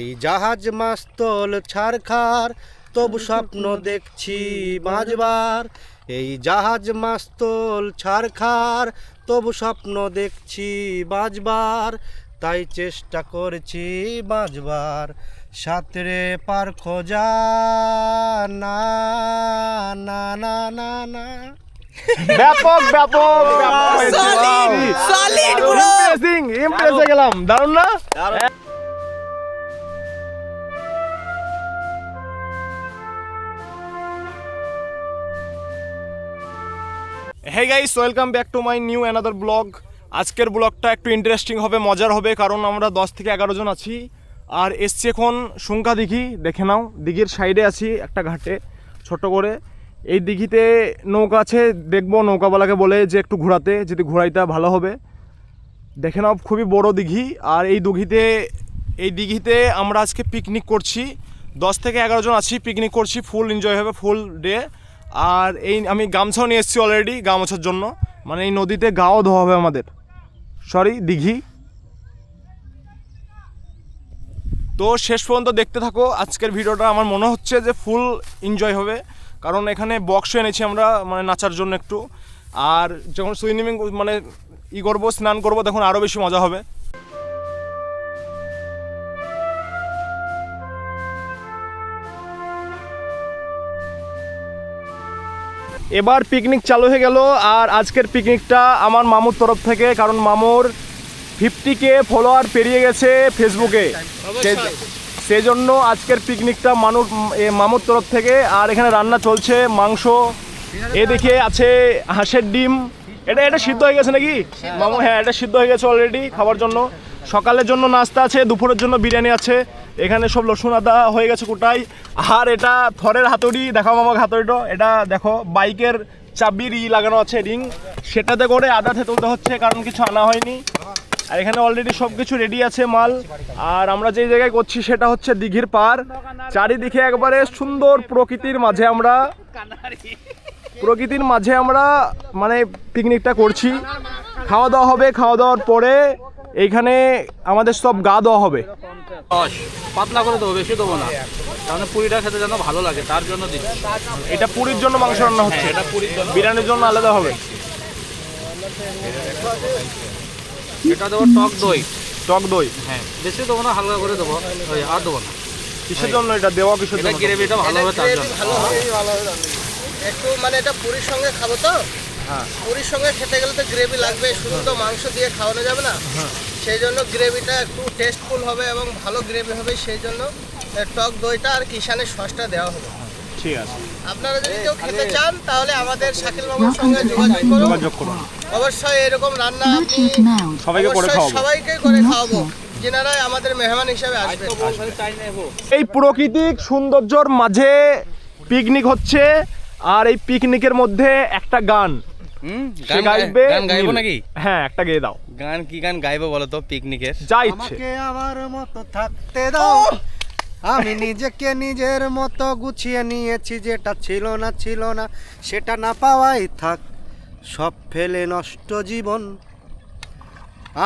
এই জাহাজ মাস্তল ছারখার তবু স্বপ্ন দেখছি বাঁচবার। এই জাহাজ মাস্তল ছারখার তবু স্বপ্ন দেখছি বাঁচবার। তাই চেষ্টা করছি বাঁচবার, সাঁতরে পার খোঁজা না না না না না। ব্যাপক ব্যাপক সলিড ব্রো, ইমপ্রেস হয়ে গেলাম। দারুণ না? Hey guys, welcome back to my new another blog. আজকের ব্লগটা একটু ইন্টারেস্টিং হবে, মজার হবে, কারণ আমরা 10 থেকে 11 জন আছি আর এসছি এখন শুঙ্কা দিঘি। দেখে নাও, দিঘির সাইডে আছি একটা ঘাটে ছোট করে। এই দিঘিতে নৌকা আছে, দেখবো নৌকাওয়ালাকে বলে যে একটু ঘোরাতে, যদি ঘোরাইতে ভালো হবে। দেখে নাও, খুবই বড় দিঘি। আর এই দিঘিতে আমরা আজকে পিকনিক করছি, 10 থেকে 11 জন আছি, পিকনিক করছি, ফুল এনজয় হবে, ফুল ডে। আর আমি গামছাও নিয়ে এসেছি অলরেডি গা মোছার জন্য, মানে এই নদীতে গাও ধোয়া হবে আমাদের, দিঘি। তো শেষ পর্যন্ত দেখতে থাকো আজকের ভিডিওটা। আমার মনে হচ্ছে যে ফুল এনজয় হবে, কারণ এখানে বক্স এনেছি আমরা, মানে নাচার জন্য একটু। আর যখন সুইমিং মানে করবো, স্নান করবো, তখন আরও বেশি মজা হবে। এবার পিকনিক চালু হয়ে গেল। আর আজকের পিকনিকটা আমার মামুর তরফ থেকে, কারণ মামুর 50K ফলোয়ার পেরিয়ে গেছে ফেসবুকে, সেই জন্য আজকের পিকনিকটা মামুর তরফ থেকে। আর এখানে রান্না চলছে, মাংস, এদিকে আছে হাঁসের ডিম। এটা সিদ্ধ হয়ে গেছে নাকি মামু? হ্যাঁ, এটা সিদ্ধ হয়ে গেছে অলরেডি খাবার জন্য। সকালের জন্য নাস্তা আছে, দুপুরের জন্য বিরিয়ানি আছে। এখানে সব রসুন আদা হয়ে গেছে কোটাই। আর এটা থরের হাতুড়ি, দেখো মামাকে হাতুড়িটা, এটা দেখো বাইকের চাবির লাগানো আছে রিং, সেটাতে করে আদাতে তুলতে হচ্ছে, কারণ কিছু আনা হয়নি। আর এখানে অলরেডি সব কিছু রেডি আছে মাল। আর আমরা যেই জায়গায় করছি সেটা হচ্ছে দিঘির পার, চারিদিকে একবারে সুন্দর প্রকৃতির মাঝে আমরা মানে পিকনিকটা করছি। খাওয়া দাওয়া হবে, খাওয়া দাওয়ার পরে এইখানে আমাদের সব গা দেওয়া হবে। পাতলা করে দেবো, বেশি দেবো না, তাহলে পুরিটা খেতে যেন ভালো লাগে, তার জন্য দিচ্ছি। এটা পুরীর জন্য মাংস রান্না হচ্ছে, এটা পুরির জন্য, বিরিয়ানির জন্য আলাদা হবে। এটা দেবো টক দই। হ্যাঁ, বেশি দেবো না, হালকা করে দেবো, আর দেবো না। কিসের জন্য এটা দেওয়া? কিসের জন্য? গ্রেভিটা ভালো হবে তার জন্য। একটু মানে এটা পুরীর সঙ্গে খাবো তো। হ্যাঁ, পুরীর সঙ্গে খেতে গেলে তো গ্রেভি লাগবে, শুধু তো মাংস দিয়ে খাওয়ানো যাবে না। সেই জন্য গ্রেভিটা একটু টেস্টফুল হবে এবং ভালো গ্রেভি হবে, সেই জন্য টক দইটা আর কিষানের সসটা দেওয়া হবে। ঠিক আছে। আপনারা যদি কেউ খেতে চান তাহলে আমাদের শাকিল বাবুর সঙ্গে যোগাযোগ করুন। অবশ্যই এরকম রান্না সবাইকে করে খাওয়াবো, যেনারা আমাদের মেহমান হিসেবে আসবে। এই প্রাকৃতিক সৌন্দর্যের মাঝে পিকনিক হচ্ছে, আর এই পিকনিকের মধ্যে একটা গান গাইবো নাকি? হ্যাঁ, একটা গেয়ে দাও। গান কি গান গাইবো বলো তো পিকনিকের? যা ইচ্ছে। আমাকে আমার মতো থাকতে দাও, আমি নিজেকে নিজের মতো গুছিয়ে নিয়েছি, যেটা ছিল না সেটা না পাওয়াই থাক, সব ফেলে নষ্ট জীবন।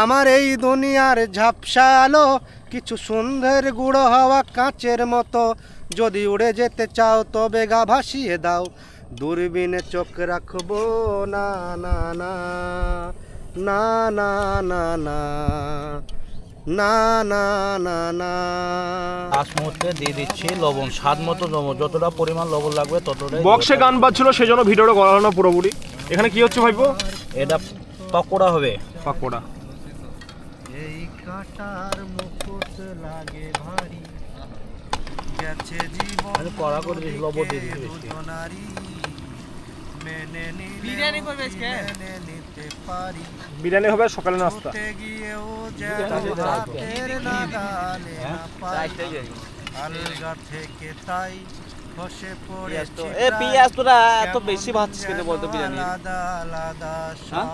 আমার এই দুনিয়ার ঝাপসা আলো কিছু সন্ধ্যের গুঁড়ো হওয়া কাঁচের মতো, যদি উড়ে যেতে চাও তবে গা ভাসিয়ে দাও, দূরবীনে চোখ রাখবো না না না না না না না না না না না। লাস্ট মুহূর্তে দিয়ে দিচ্ছি লবণ, স্বাদ মতো লবণ, যতটা পরিমাণ লবণ লাগবে ততটাই। বক্সে গান বাজছিল, সেজন্য ভিডিওটা করা হলো না পুরোপুরি। এখানে কি হচ্ছে ভাইবো? এটা পকোড়া হবে। পাকোড়া। এই কাটার মুকুট লাগে ভারী, গেছে জীবন কড়া করে দিস, লবণ দিয়ে দিস বেশি। বিরিয়ানি করবে আজকে, নিতে পারি বিরিয়ানি হবে সকালে নাস্তা। গিয়েও হাতের নাগালে না পাই, আলগা থেকে তাই খসে পড়েছি। এ পিয়াজ তোরা এত বেশি ভাজছিস কেন বলতো? বিরিয়ানি আলাদা আলাদা সব।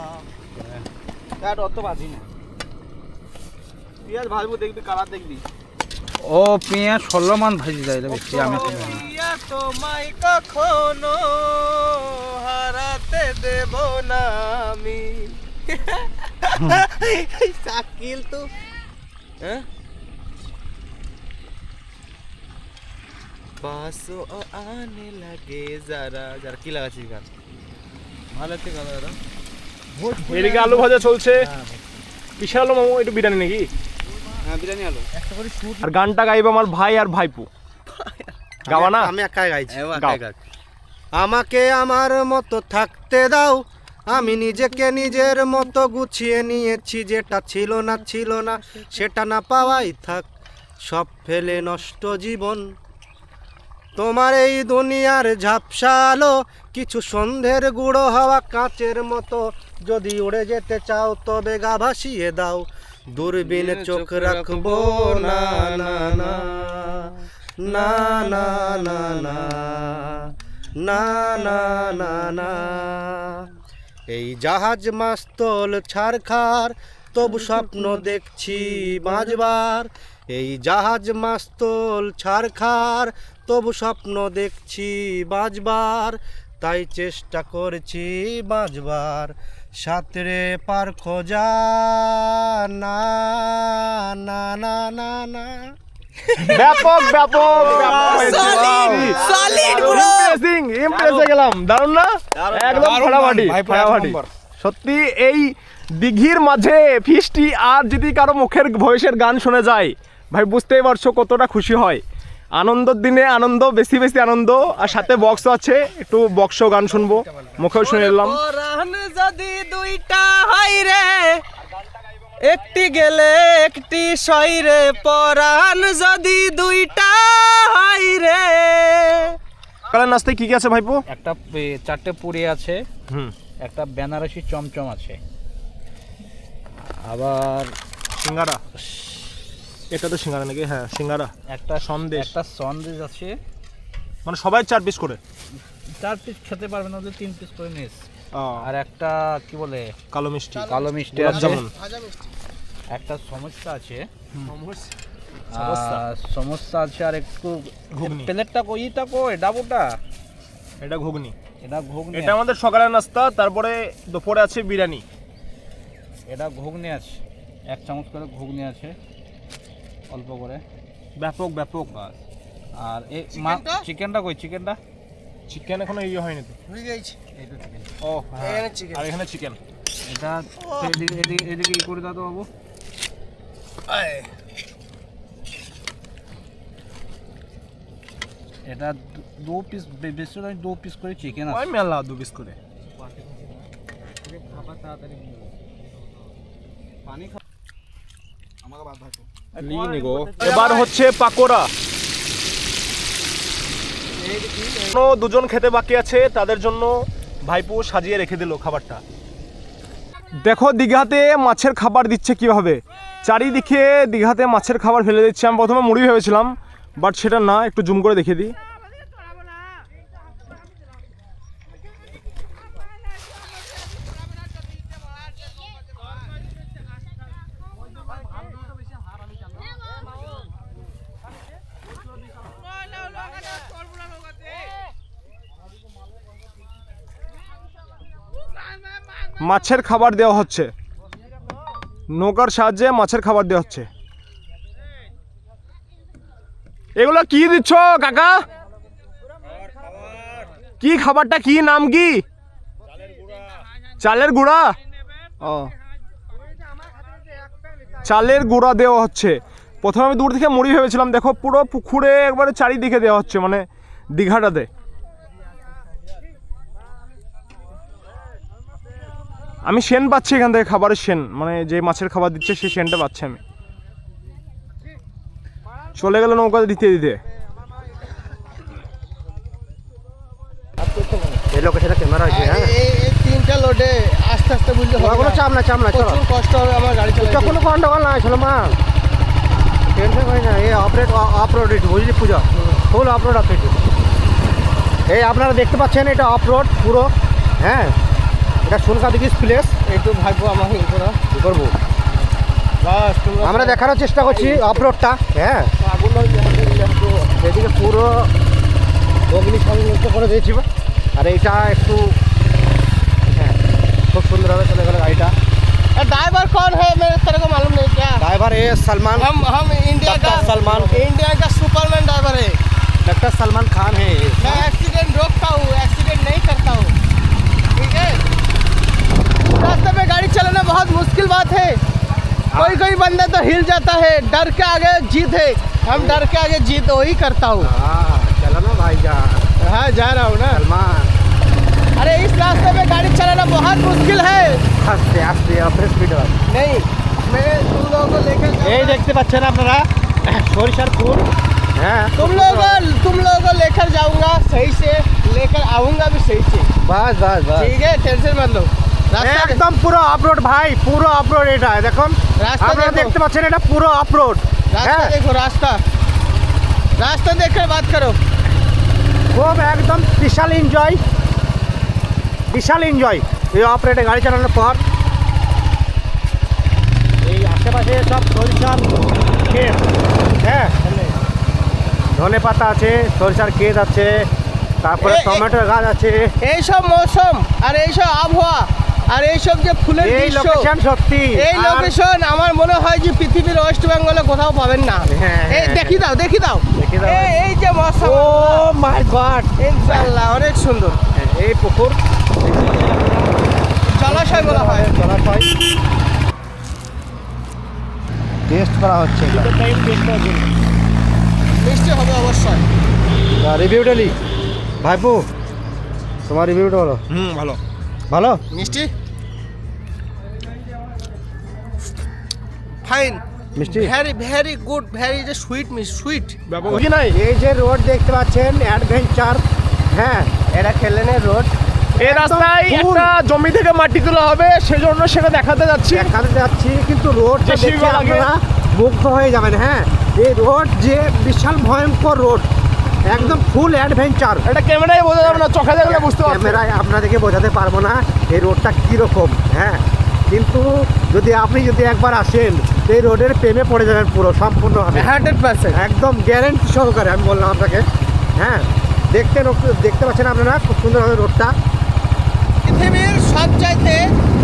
কাট অত ভাজি না, পিয়াজ ভাজবো, দেখবি কালার দেখবি। ও পেঁয়াজ 16 মান ভাজি যায় বেশি। আমি তোমায় কখনো হারাতে দেব না আমি। শাকিল তো पास आने लगे जरा जरा কি লাগাচ্ছিস গান ভালো লাগছে গান দাদা এদিকে আলু ভাজা চলছে বিশাল আলু মামু একটু বিরিয়ানি নাকি হ্যাঁ বিরিয়ানি আলু একটা করে শুট আর গানটা গাইবে আমার ভাই আর ভাইপু গাওয়া না আমি একাই গাইছি গাও। আমাকে আমার মতো থাকতে দাও, আমি নিজেকে নিজের মতো গুছিয়ে নিয়েছি, যেটা ছিল না সেটা না পাওয়াই থাক, সব ফেলে নষ্ট জীবন। তোমার এই দুনিয়ার ঝাপসা আলো কিছু সন্ধ্যের গুঁড়ো হাওয়া কাচের মতো, যদি উড়ে যেতে চাও তবে গা ভাসিয়ে দাও, দূরবীনে চোখ রাখবো না না না না না না না না না না না। এই জাহাজ মাস্তল ছারখার তবু স্বপ্ন দেখছি বাঁচবার, এই জাহাজ মাস্তল ছারখার তবু স্বপ্ন দেখছি বাঁচবার, তাই চেষ্টা করছি বাঁচবার, সাঁতরে পার খোঁজা না না না না না। ব্যাপক ব্যাপক সলিড ব্রো ইমপ্রেসিং ইমপ্রেস হয়ে গেলাম দারুণ না একদম ফাটাফাটি ফাটাফাটি সত্যি এই দিঘির মাঝে ফিস্টি আর যদি কারো মুখের ভয়েসের গান শুনে যায় ভাই বুঝতেই পারছো কতটা খুশি হয় আনন্দের দিনে আনন্দ বেশি বেশি আনন্দ আর সাথে বক্সও আছে একটু বক্সও গান শুনবো মুখেও শুনে এলাম পরাণ যদি দুইটা হয় রে একটি গেলে একটি সইরে পরাণ যদি দুইটা হয় রে সকালের নাস্তায় কি কি আছে ভাইপো একটা চারটে পুরি আছে হুম একটা বেনারসি চমচম আছে আবার সিঙ্গারা এটা তো সিঙ্গারা নাকি হ্যাঁ সিঙ্গারা একটা সন্দেশ একটা সন্দেশ আছে মানে সবাই 4 পিস করে 4 পিস খেতে পারবে না ওদের 3 পিস করে নিস আর আর একটা কি বলে কালো মিষ্টি কালো মিষ্টি গোলাপ আছে জামুন একটা সমস্যা আছে সমস্যা? সমস্যা আছে আর একটু ঘুগনি। প্লেটটা কইটা কই ডাবুটা এটা ঘুগনি এটা ঘুগনি এটা আমাদের সকালের নাস্তা তারপরে দুপুরে আছে বিরিয়ানি এটা ঘুগনি আছে 1 চামচ করে ঘুগনি আছে অল্প করে ব্যাপক ব্যাপক আর এই চিকেনটা কই চিকেনটা চিকেন এখনো ইয়ে হয়নি তো হয়ে গেছে ও হ্যাঁ। আর এখানে চিকেন এটা এদিকে ই করে দাও তো বাবু এটা 2 পিস বেশি না 2 পিস করে চিকেন ওই আছে মেলা 2 পিস করে খাবার তাড়াতাড়ি পানি খা আমাকে বাদ ভাই লিনি গো এবার হচ্ছে পাকোড়া দুজন খেতে বাকি আছে তাদের জন্য ভাইপু সাজিয়ে রেখে দিল খাবারটা দেখো দীঘাতে মাছের খাবার দিচ্ছে কিভাবে চারিদিকে দীঘাতে মাছের খাবার ফেলে দিচ্ছে আমি প্রথমে মুড়ি ভেবেছিলাম বাট সেটা না একটু জুম করে দেখিয়ে দিই মাছের খাবার দেওয়া হচ্ছে নৌকার সাহায্যে মাছের খাবার দেওয়া হচ্ছে এগুলো কি দিচ্ছ কাকা কি খাবারটা কি নাম কি চালের গুঁড়া ও চালের গুঁড়া দেওয়া হচ্ছে প্রথমে আমি দূর থেকে মুড়ি ভেবেছিলাম দেখো পুরো পুকুরে একবারে চারিদিকে দেওয়া হচ্ছে মানে দীঘাটাতে আমি সেন পাচ্ছি এখান থেকে খাবারের সেন মানে যে মাছের খাবার দিচ্ছে সেই সেনটা পাচ্ছি আমি চলে গেল নৌকাতে দিতে দিতে এই লোকেশনে ক্যামেরা আছে হ্যাঁ এই তিনটা লোডে আস্তে আস্তে বুঝলে হবে কোনো চাপ না চলো প্রচুর কষ্ট হবে আমার গাড়ি চালাতে কোনো গন্ডগোল নাই চলো মা টেনশন করি না এই অফরোড একটু বুঝলি পূজা ফুল অফরোড আছে একটু এই আপনারা দেখতে পাচ্ছেন এটা অফরোড পুরো হ্যাঁ এটা সুলকা দিঘিস প্লেস একটু ভাগবো আমাকে উপরে কি করবো আমরা দেখানোর চেষ্টা করছি অফরোডটা হ্যাঁ আগুন এদিকে পুরো অগ্নি সংযুক্ত করে দিয়েছি আর এইটা একটু হ্যাঁ খুব সুন্দরভাবে চলে গেল গাড়িটা ड्राइवर कौन है मेरे तेरे को मालूम नहीं क्या ड्राइवर है सलमान हम इंडिया का सलमान इंडिया का सुपरमैन ड्राइवर है डॉक्टर सलमान खान है ये। मैं एक्सीडेंट रोकता हूँ, एक्सीडेंट नहीं करता हूँ, ठीक है। रास्ते में गाड़ी चलाना बहुत मुश्किल बात है। कोई कोई बंदा तो हिल जाता है, डर के आगे जीत है। हम डर के आगे जीत वही करता हूँ। हाँ चलो ना भाईजान। हाँ जा रहा हूँ ना। सलमान अरे इस रास्ते में गाड़ी चलाना बहुत मुश्किल है। আস্তে আস্তে অফ স্পিড হয়। नहीं, मैं तुम लोगों को लेकर এই দেখতে পাচ্ছেন আপনারা সরিষার ফুল। হ্যাঁ तुम लोगों को लेकर जाऊंगा, सही से लेकर आऊंगा भी सही से, বাস বাস বাস ठीक है। टेंशन मत लो। रास्ता একদম পুরো অফরোড ভাই, পুরো অফরোড এটা দেখুন। রাস্তা আপনারা দেখো। দেখতে পাচ্ছেন এটা পুরো অফরোড। रास्ता देखो, रास्ता रास्ता देखकर बात करो। খুব একদম বিশাল এনজয়, বিশাল এনজয় এই অফরোডে গাড়ি চালানোর পর। এই আশেপাশে সব সরিষার ক্ষেত, হ্যাঁ ধনে পাতা আছে, সরিষার ক্ষেত আছে, তারপরে টমেটোর গাছ আছে। এই সব মৌসুম আর এই সব আবহাওয়া আর এই সব যে ফুলের এই দৃশ্য, লোকেশন সত্যি এই আর লোকেশন আমার মনে হয় যে পৃথিবীর ওয়েস্ট বেঙ্গলে কোথাও পাবেন না। হ্যাঁ, এই হ্যাঁ, দেখি দাও, দেখি দাও, দেখি দাও। এই যে মৌসুম, ও মাই গড, ইনশাআল্লাহ অনেক সুন্দর। এই পুকুর জলাশয় বলা হয়। জলাশয় টেস্ট করা হচ্ছে এটা। মিষ্টি হবে অবশ্যই। রিভিউটা লি ভাইপু, তোমার রিভিউটা বলো। ভালো। ভালো মিষ্টি ফাইন, মিষ্টি ভেরি ভেরি গুড, ভেরি যে সুইট সুইট। বুঝি নাই। এই যে রোড দেখতে পাচ্ছেন অ্যাডভেঞ্চার, হ্যাঁ এটা খেলেনের রোড। এই রাস্তায় ফুল। একটা জমি থেকে মাটি তোলা হবে, সেজন্য সেটা দেখাতে যাচ্ছি। এখানে যাচ্ছি কিন্তু রোডটা JCB দেখে লাগে। আপনারা মুগ্ধ হয়ে যাবেন। হ্যাঁ এই রোড যে বিশাল ভয়ঙ্কর রোড, একদম ফুল অ্যাডভেঞ্চার। এটা ক্যামেরায় বোঝা যাবে না, চোখে দেখলে বুঝতে পারবেন। ক্যামেরায় আপনাদেরকে বোঝাতে পারবো না এই রোডটা কীরকম। হ্যাঁ কিন্তু যদি একবার আসেন তো এই রোডের প্রেমে পড়ে যাবেন পুরো সম্পূর্ণভাবে, 100%। একদম গ্যারেন্টি সহকারে আমি বললাম আপনাকে। হ্যাঁ দেখতে পাচ্ছেন আপনারা খুব সুন্দরভাবে রোডটা। পৃথিবীর সবচাইতে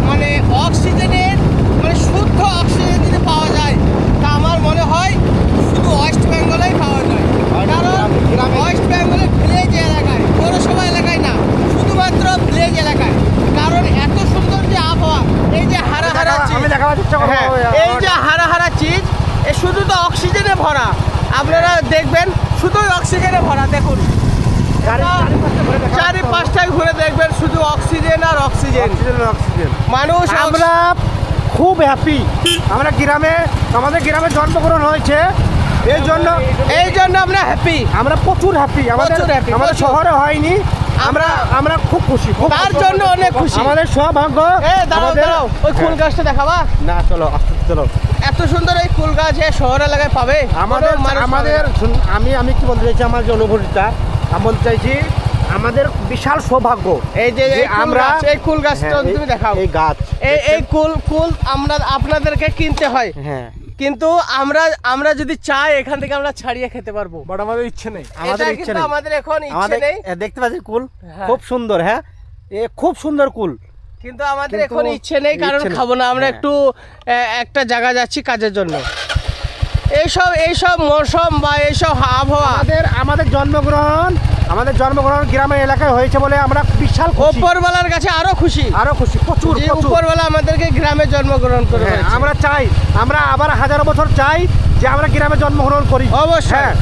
মানে অক্সিজেনের মানে শুদ্ধ অক্সিজেন যদি পাওয়া যায় তা আমার মনে হয় শুধু ওয়েস্ট বেঙ্গলেই পাওয়া যায়। কারণ ওয়েস্ট বেঙ্গলের ভিলেজ এলাকায়, পৌরসভা এলাকায় না, শুধুমাত্র ভিলেজ এলাকায়। কারণ এত সুন্দর যে আবহাওয়া, এই যে হারা হারা আমি চিজ, দেখাবার চেষ্টা করবো। হ্যাঁ, এই যে হারা হারা চিজ, এ শুধু তো অক্সিজেনে ভরা। আপনারা দেখবেন শুধুই অক্সিজেনে ভরা। দেখুন চারিপাশটায় ঘুরে দেখবেন শুধু অক্সিজেন আর অক্সিজেন। অক্সিজেন। মানুষ আমরা খুব হ্যাপি, আমরা আমাদের গ্রামে জন্মগ্রহণ হয়েছে, এই জন্য আমরা হ্যাপি। আমরা প্রচুর হ্যাপি। আমাদের প্রচুর happy, আমাদের প্রচুর। শহরে হয়নি, আমরা খুব খুশি, তার জন্য অনেক খুশি। আমাদের সৌভাগ্য। দাঁড়াও, ওই ফুল গাছটা দেখাবা না চলো আস্তে চলো। এত সুন্দর এই ফুল গাছ শহর এলাকায় পাবে আমাদের কোনো মানুষ আমাদের পাবে না। আমি কি বলতে চাইছি, আমার যে অনুভূতিটা আমি বলতে চাইছি, আমাদের বিশাল সৌভাগ্য এই যে যে আমরা এই কুল গাছটা হ্যাঁ, তুমি দেখাও। এই গাছ, এই কুল আমরা আপনাদেরকে কিনতে হয়, হ্যাঁ কিন্তু আমরা যদি চাই এখান থেকে আমরা ছাড়িয়ে খেতে পারবো। বাট আমাদের ইচ্ছে নেই। আমাদের এটা ইচ্ছে কিন্তু নেই। আমাদের এখন ইচ্ছে আমাদের নেই, দেখতে পাচ্ছি কুল হ্যাঁ। খুব সুন্দর। হ্যাঁ খুব সুন্দর কুল, কিন্তু আমাদের কিন্তু এখন ইচ্ছে নেই, কারণ ইচ্ছে নেই। খাবো না আমরা। হ্যাঁ। একটু একটা জায়গা যাচ্ছি কাজের জন্য। এইসব মৌসুম বা এইসব আবহাওয়া আমাদের জন্মগ্রহণ গ্রামের এলাকায় হয়েছে বলে আমরা বিশাল খুশি, উপরওয়ালার কাছে আরো খুশি, প্রচুর যে উপরওয়ালা আমাদেরকে গ্রামে জন্মগ্রহণ করে হ্যাঁ, হয়েছে। আমরা চাই, আমরা আবার 1000 বছর চাই যে আমরা গ্রামে জন্মগ্রহণ করি। অবশ্যই। হ্যাঁ